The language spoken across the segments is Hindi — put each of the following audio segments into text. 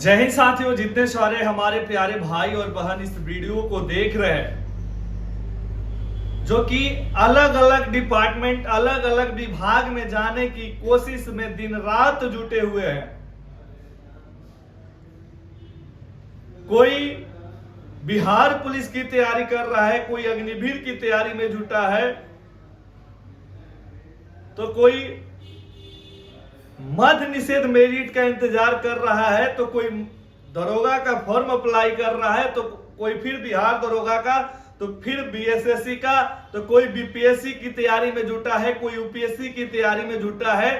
जय हिंद साथियों, जितने सारे हमारे प्यारे भाई और बहन इस वीडियो को देख रहे हैं, जो कि अलग अलग डिपार्टमेंट अलग अलग विभाग में जाने की कोशिश में दिन रात जुटे हुए हैं। कोई बिहार पुलिस की तैयारी कर रहा है, कोई अग्निवीर की तैयारी में जुटा है, तो कोई मद्य निषेध मेरिट का इंतजार कर रहा है, तो कोई दरोगा का फॉर्म अप्लाई कर रहा है, तो कोई फिर बिहार दरोगा का, तो फिर बीएसएससी का, तो कोई बीपीएससी की तैयारी में जुटा है, कोई यूपीएससी की तैयारी में जुटा है,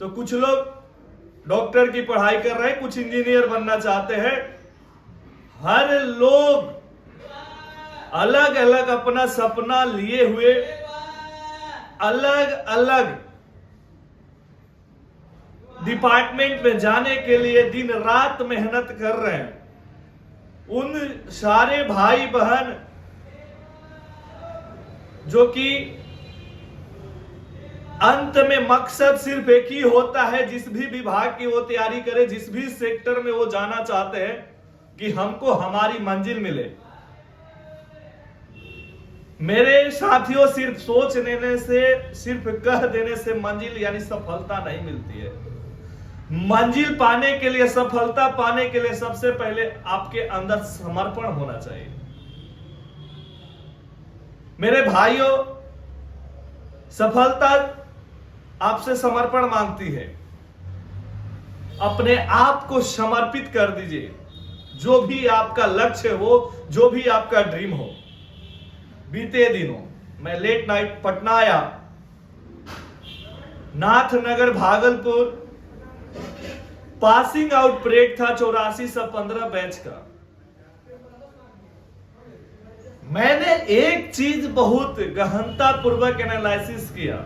तो कुछ लोग डॉक्टर की पढ़ाई कर रहे हैं, कुछ इंजीनियर बनना चाहते हैं। हर लोग अलग अलग अपना सपना लिए हुए अलग अलग डिपार्टमेंट में जाने के लिए दिन रात मेहनत कर रहे हैं। उन सारे भाई बहन जो कि अंत में मकसद सिर्फ एक ही होता है, जिस भी विभाग की वो तैयारी करे, जिस भी सेक्टर में वो जाना चाहते हैं, कि हमको हमारी मंजिल मिले। मेरे साथियों, सिर्फ सोच लेने से, सिर्फ कह देने से मंजिल यानी सफलता नहीं मिलती है। मंजिल पाने के लिए, सफलता पाने के लिए सबसे पहले आपके अंदर समर्पण होना चाहिए। मेरे भाइयों, सफलता आपसे समर्पण मांगती है। अपने आप को समर्पित कर दीजिए। जो भी आपका लक्ष्य हो, जो भी आपका ड्रीम हो। बीते दिनों मैं लेट नाइट पटना आया, Nathnagar Bhagalpur passing out parade था 8415 बैच का। मैंने एक चीज बहुत गहनता पूर्वक एनालिसिस किया।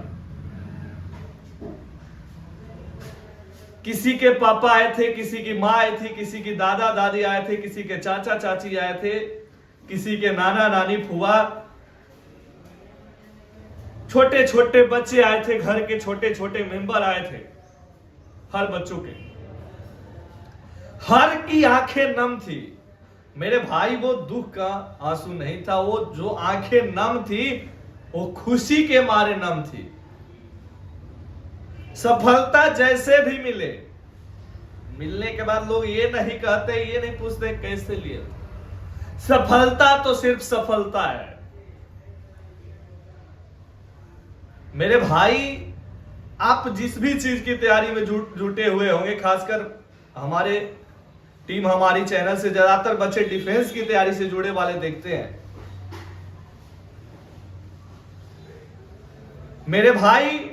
किसी के पापा आए थे, किसी की मां आई थी, किसी की दादा दादी आए थे, किसी के चाचा चाची आए थे, किसी के नाना नानी फुआ, छोटे छोटे बच्चे आए थे, घर के छोटे छोटे मेंबर आए थे। हर बच्चों के, हर की आंखें नम थी। मेरे भाई, वो दुख का आंसू नहीं था, वो जो आंखें नम थी वो खुशी के मारे नम थी। सफलता जैसे भी मिले, मिलने के बाद लोग ये नहीं कहते, ये नहीं पूछते कैसे लिए। सफलता तो सिर्फ सफलता है। मेरे भाई, आप जिस भी चीज की तैयारी में जुटे हुए होंगे, खासकर हमारे टीम, हमारी चैनल से ज्यादातर बच्चे डिफेंस की तैयारी से जुड़े वाले देखते हैं। मेरे भाई,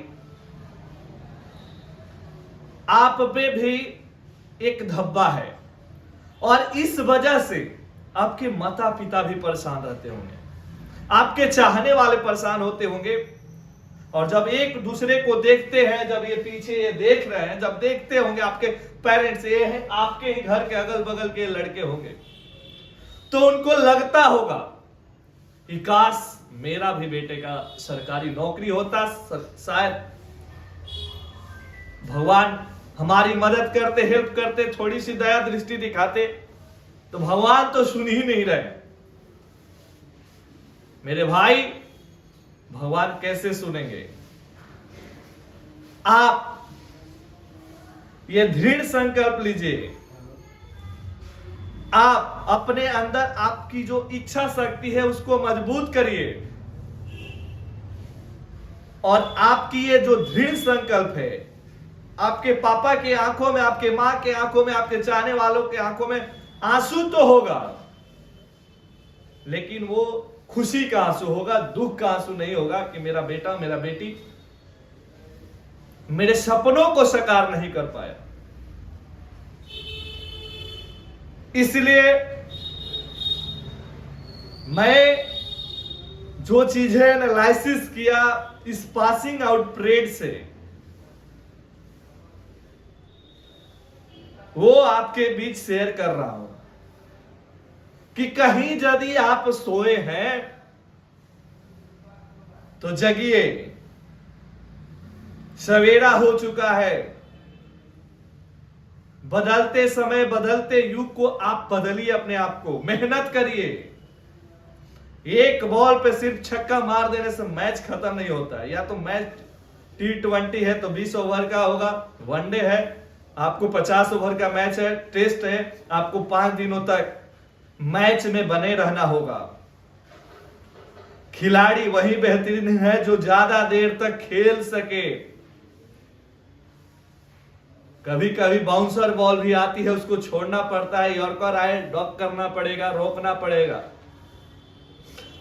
आप पे भी एक धब्बा है, और इस वजह से आपके माता पिता भी परेशान रहते होंगे, आपके चाहने वाले परेशान होते होंगे। और जब एक दूसरे को देखते हैं, जब ये पीछे ये देख रहे हैं, जब देखते होंगे आपके पेरेंट्स, ये हैं आपके ही घर के अगल बगल के लड़के होंगे, तो उनको लगता होगा कि काश मेरा भी बेटे का सरकारी नौकरी होता, शायद भगवान हमारी मदद करते, हेल्प करते, थोड़ी सी दया दृष्टि दिखाते। तो भगवान तो सुन ही नहीं रहे। मेरे भाई, भगवान कैसे सुनेंगे? आप ये दृढ़ संकल्प लीजिए। आप अपने अंदर आपकी जो इच्छा शक्ति है उसको मजबूत करिए, और आपकी ये जो दृढ़ संकल्प है, आपके पापा की आंखों में, आपके मां के आंखों में, आपके चाहने वालों के आंखों में आंसू तो होगा, लेकिन वो खुशी का आंसू होगा, दुख का आंसू नहीं होगा कि मेरा बेटा, मेरा बेटी मेरे सपनों को साकार नहीं कर पाया। इसलिए मैं जो चीजें एनालिसिस किया इस पासिंग आउट परेड से, वो आपके बीच शेयर कर रहा हूं, कि कहीं यदि आप सोए हैं तो जगिए। सवेरा हो चुका है, बदलते समय बदलते युग को आप बदलिए, अपने आप को मेहनत करिए। एक बॉल पे सिर्फ छक्का मार देने से मैच खत्म नहीं होता है। या तो मैच T20 है तो 20 ओवर का होगा, वनडे है आपको 50 ओवर का मैच है, टेस्ट है आपको 5 दिनों तक मैच में बने रहना होगा। खिलाड़ी वही बेहतरीन है जो ज्यादा देर तक खेल सके। कभी कभी बाउंसर बॉल भी आती है, उसको छोड़ना पड़ता है, यॉर्कर आए डॉक करना पड़ेगा, रोकना पड़ेगा।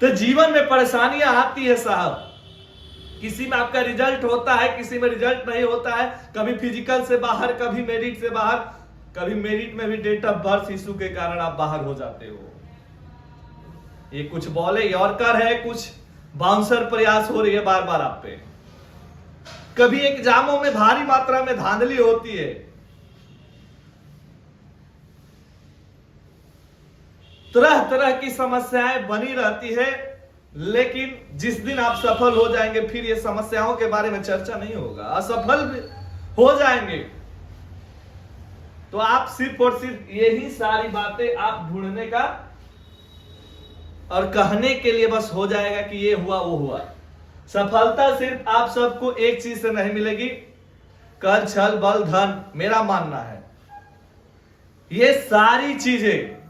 तो जीवन में परेशानियां आती है साहब, किसी में आपका रिजल्ट होता है, किसी में रिजल्ट नहीं होता है, कभी फिजिकल से बाहर, कभी मेरिट से बाहर, कभी मेरिट में भी डेट ऑफ बर्थ इशू के कारण आप बाहर हो जाते हो। ये कुछ बॉले यॉर्कर है, कुछ बाउंसर प्रयास हो रही है बार बार आप पे। कभी एग्जामों में भारी मात्रा में धांधली होती है, तरह तरह की समस्याएं बनी रहती है, लेकिन जिस दिन आप सफल हो जाएंगे फिर ये समस्याओं के बारे में चर्चा नहीं होगा। असफल हो जाएंगे तो आप सिर्फ और सिर्फ यही सारी बातें आप ढूंढने का और कहने के लिए बस हो जाएगा कि ये हुआ वो हुआ। सफलता सिर्फ आप सबको एक चीज से नहीं मिलेगी, कर छल बल धन, मेरा मानना है। ये सारी चीजें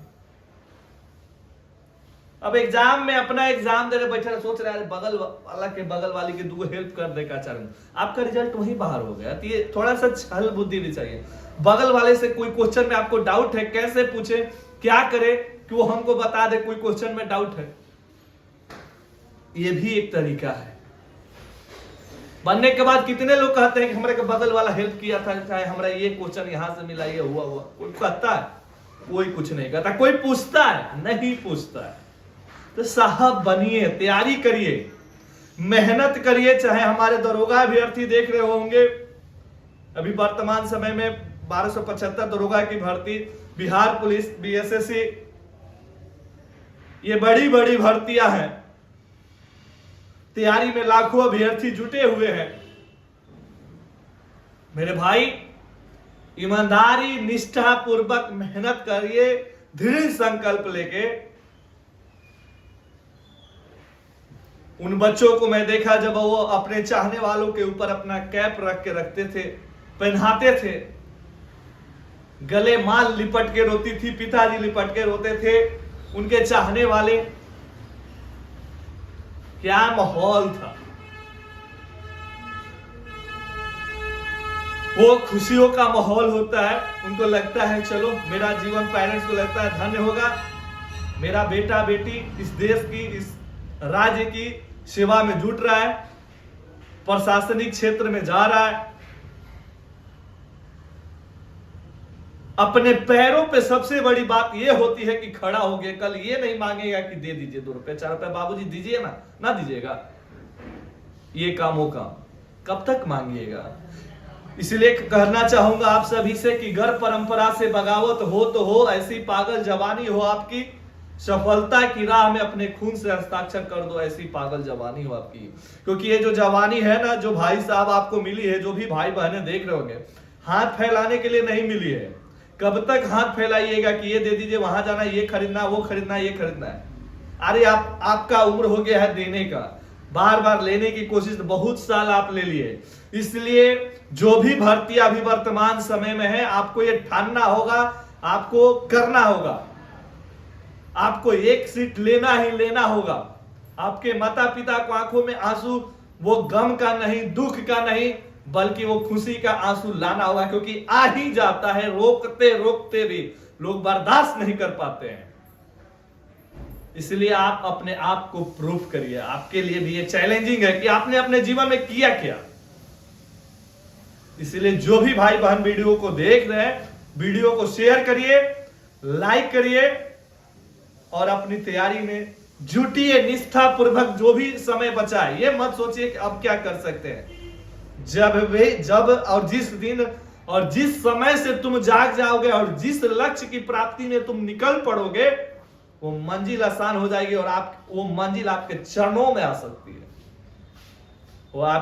अब एग्जाम में अपना एग्जाम देने बैठे सोच रहे हैं बगल वाला के बगल वाली के दो हेल्प कर दे का चरण, आपका रिजल्ट वहीं बाहर हो गया। तो ये थोड़ा सा छल बुद्धि भी चाहिए। बगल वाले से कोई क्वेश्चन में आपको डाउट है, कैसे पूछे, क्या करे कि वो हमको बता दे कोई क्वेश्चन में डाउट है। ये भी एक तरीका है। बनने के बाद कितने लोग कहते हैं कि हमारे के बगल वाला हेल्प किया था, चाहे हमारा ये क्वेश्चन यहां से मिला, ये हुआ। कोई कहता है? कोई कुछ नहीं कहता। कोई पूछता है? नहीं पूछता है। तो साहब बनिए, तैयारी करिए, मेहनत करिए। चाहे हमारे दरोगा अभ्यर्थी देख रहे होंगे, अभी वर्तमान समय में 1275 दरोगा की भर्ती, बिहार पुलिस, BSSC, ये बड़ी बड़ी भर्तियां हैं। तैयारी में लाखों अभ्यर्थी जुटे हुए हैं। मेरे भाई, ईमानदारी निष्ठा पूर्वक मेहनत करिए, दृढ़ संकल्प लेके। उन बच्चों को मैं देखा जब वो अपने चाहने वालों के ऊपर अपना कैप रख के रखते थे, पहनाते थे, गले माल लिपट के रोती थी, पिताजी लिपट के रोते थे, उनके चाहने वाले। क्या माहौल था, वो खुशियों का माहौल होता है। उनको लगता है चलो मेरा जीवन, पेरेंट्स को लगता है धन्य होगा, मेरा बेटा बेटी इस देश की, इस राज्य की सेवा में जुट रहा है, प्रशासनिक क्षेत्र में जा रहा है, अपने पैरों पे। सबसे बड़ी बात यह होती है कि खड़ा हो गया। कल ये नहीं मांगेगा कि दे दीजिए 2 रुपए 4 रुपए, बाबूजी दीजिए ना दीजिएगा, ये काम वो काम कब तक मांगिएगा। इसलिए कहना चाहूंगा आप सभी से कि घर परंपरा से बगावत हो तो हो, ऐसी पागल जवानी हो आपकी, सफलता की राह में अपने खून से हस्ताक्षर कर दो, ऐसी पागल जवानी हो आपकी। क्योंकि ये जो जवानी है ना, जो भाई साहब आपको मिली है, जो भी भाई बहनें देख रहे होंगे, हाथ फैलाने के लिए नहीं मिली है। कब तक हाथ फैलाइएगा कि ये दे दीजिए, वहां जाना, ये खरीदना, वो खरीदना, ये खरीदना है। अरे आपका उम्र हो गया है देने का, बार बार लेने की कोशिश, बहुत साल आप ले लिए। इसलिए जो भी भर्ती अभी वर्तमान समय में है, आपको ये ठानना होगा, आपको करना होगा, आपको एक सीट लेना ही लेना होगा। आपके माता पिता को आंखों में आंसू, वो गम का नहीं, दुख का नहीं, बल्कि वो खुशी का आंसू लाना होगा। क्योंकि आ ही जाता है, रोकते रोकते भी लोग बर्दाश्त नहीं कर पाते हैं। इसलिए आप अपने आप को प्रूफ करिए। आपके लिए भी ये चैलेंजिंग है कि आपने अपने जीवन में किया क्या। इसलिए जो भी भाई बहन वीडियो को देख रहे हैं, वीडियो को शेयर करिए, लाइक करिए और अपनी तैयारी में जुटिए निष्ठा पूर्वक। जो भी समय बचा है, ये मत सोचिए कि अब क्या कर सकते हैं। जब और जिस दिन और जिस समय से तुम जाग जाओगे और जिस लक्ष्य की प्राप्ति में तुम निकल पड़ोगे, वो मंजिल आसान हो जाएगी और वो मंजिल आपके चरणों में आ सकती है। वो आप